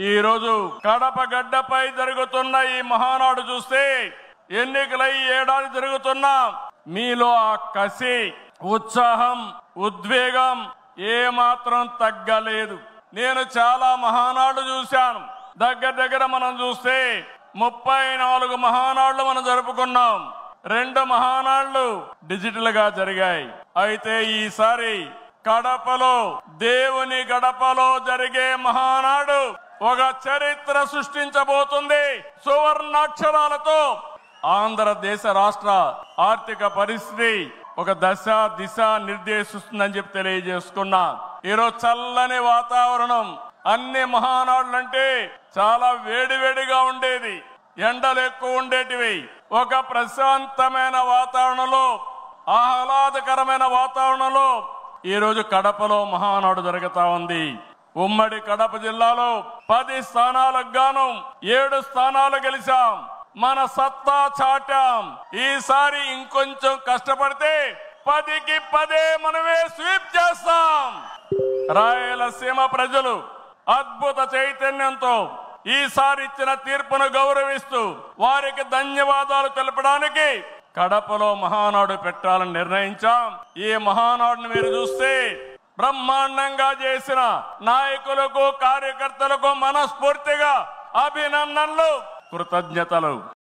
ఈ రోజు కడప గడ్డపై జరుగుతున్న ఈ మహానాడు చూస్తే ఎన్నికలై ఏడాది జరుగుతున్నా మీలో ఆ కసి, ఉత్సాహం, ఉద్వేగం ఏమాత్రం తగ్గలేదు. నేను చాలా మహానాడు చూశాను. దగ్గర మనం చూస్తే 34 మహానాడులు మనం జరుపుకున్నాం. 2 మహానాడులు డిజిటల్ గా జరిగాయి. అయితే ఈసారి కడపలో, దేవుని గడపలో జరిగే మహానాడు ఒక చరిత్ర సృష్టించబోతుంది. సువర్ణాక్షరాలతో ఆంధ్రదేశ రాష్ట్ర ఆర్థిక పరిస్థితి ఒక దిశ నిర్దేశిస్తుందని చెప్పి తెలియజేసుకున్నా. ఈరోజు చల్లని వాతావరణం. అన్ని మహానాడులంటే చాలా వేడివేడిగా ఉండేది, ఎండలు ఎక్కువ ఉండేటివి. ఒక ప్రశాంతమైన వాతావరణంలో, ఆహ్లాదకరమైన వాతావరణంలో ఈరోజు కడపలో మహానాడు జరుగుతా ఉంది. ఉమ్మడి కడప జిల్లాలో 10 స్థానాలకు గాను 7 స్థానాలు గెలిచాం. మన సత్తా చాటాం. ఈసారి ఇంకొంచెం కష్టపడితే 10కి 10 మనమే స్వీప్ చేస్తాం. రాయలసీమ ప్రజలు అద్భుత చైతన్యంతో ఈసారి ఇచ్చిన తీర్పును గౌరవిస్తూ వారికి ధన్యవాదాలు తెలపడానికి కడపలో మహానాడు పెట్టాలని నిర్ణయించాం. ఈ మహానాడును మీరు చూస్తే బ్రహ్మాండంగా చేసిన నాయకులకు, కార్యకర్తలకు మనస్ఫూర్తిగా అభినందనలు, కృతజ్ఞతలు.